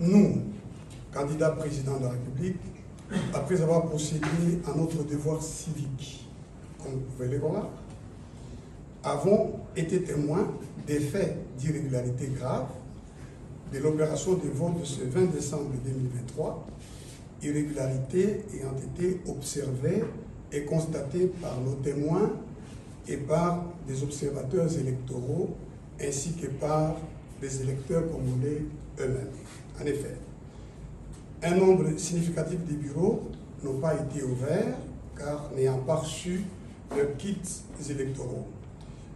nous, candidats président de la République, après avoir procédé à notre devoir civique, comme vous pouvez le voir, avons été témoins des faits d'irrégularité grave de l'opération de vote de ce 20 décembre 2023, irrégularités ayant été observées et constatées par nos témoins et par des observateurs électoraux ainsi que par les électeurs congolais eux-mêmes. En effet, un nombre significatif des bureaux n'ont pas été ouverts car n'ayant pas reçu leurs kits électoraux.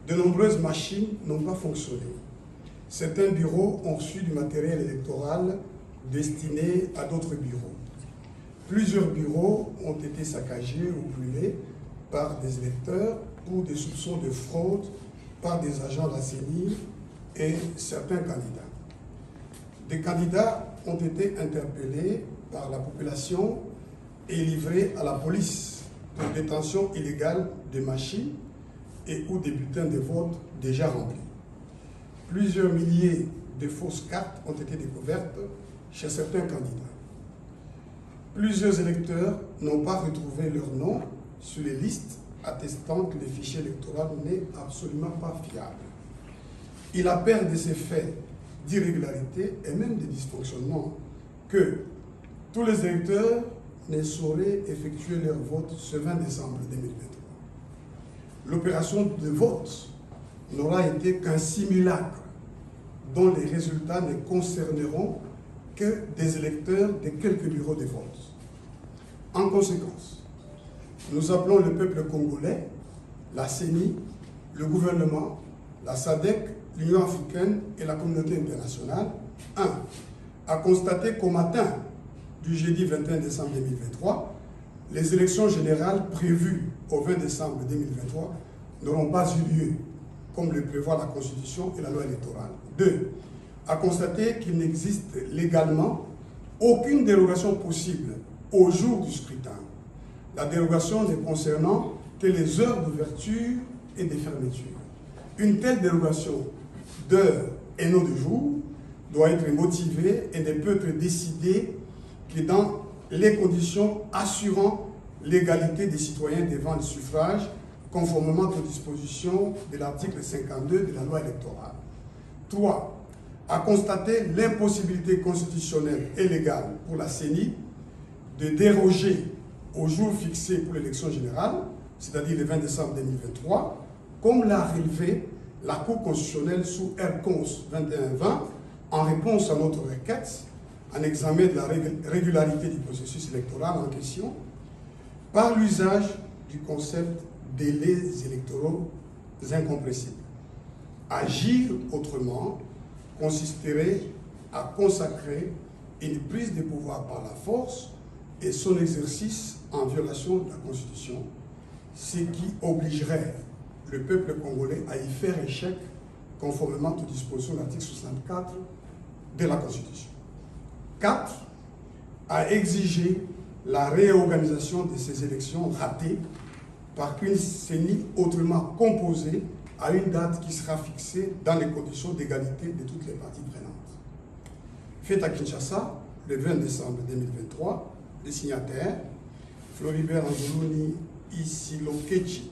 De nombreuses machines n'ont pas fonctionné. Certains bureaux ont reçu du matériel électoral destiné à d'autres bureaux. Plusieurs bureaux ont été saccagés ou brûlés par des électeurs pour des soupçons de fraude par des agents de la CENI et certains candidats. Des candidats ont été interpellés par la population et livrés à la police pour détention illégale de machines et ou des bulletins de vote déjà remplis. Plusieurs milliers de fausses cartes ont été découvertes chez certains candidats. Plusieurs électeurs n'ont pas retrouvé leur nom sur les listes attestant que le fichier électoral n'est absolument pas fiable. Il appelle de ces faits d'irrégularité et même de dysfonctionnement que tous les électeurs ne sauraient effectuer leur vote ce 20 décembre 2023. L'opération de vote n'aura été qu'un simulacre dont les résultats ne concerneront que des électeurs de quelques bureaux de vote. En conséquence, nous appelons le peuple congolais, la CENI, le gouvernement, la SADC, l'Union africaine et la communauté internationale, 1. à constater qu'au matin du jeudi 21 décembre 2023, les élections générales prévues au 20 décembre 2023 n'auront pas eu lieu, comme le prévoit la Constitution et la loi électorale. 2. à constater qu'il n'existe légalement aucune dérogation possible au jour du scrutin. La dérogation ne concernant que les heures d'ouverture et de fermeture. Une telle dérogation d'heure et non de jour doit être motivée et ne peut être décidée que dans les conditions assurant l'égalité des citoyens devant le suffrage, conformément aux dispositions de l'article 52 de la loi électorale. 3. à constater l'impossibilité constitutionnelle et légale pour la CENI de déroger au jour fixé pour l'élection générale, c'est-à-dire le 20 décembre 2023, comme l'a relevé la Cour constitutionnelle sous R-Cons 2120 en réponse à notre requête, en examen de la régularité du processus électoral en question, par l'usage du concept délais électoraux incompressibles. Agir autrement consisterait à consacrer une prise de pouvoir par la force et son exercice en violation de la Constitution, ce qui obligerait le peuple congolais à y faire échec conformément aux dispositions de l'article 64 de la Constitution. 4. à exiger la réorganisation de ces élections ratées par une CENI autrement composée à une date qui sera fixée dans les conditions d'égalité de toutes les parties prenantes. Fait à Kinshasa, le 20 décembre 2023, les signataires, Floribert Anzuluni Isilokechi,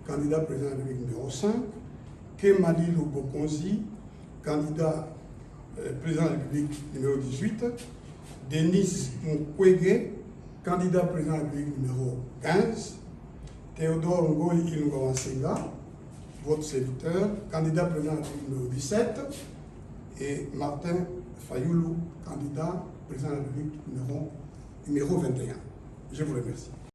candidat président de la République numéro 5, Kemali Lubokonzi, candidat président de la République numéro 18, Denis Mukwege, candidat président de la République numéro 15, Théodore Ngoyi Ilungawansenga, votre serviteur, candidat président de la République numéro 17, et Martin Fayoulou, candidat président de la République numéro 21. Je vous remercie.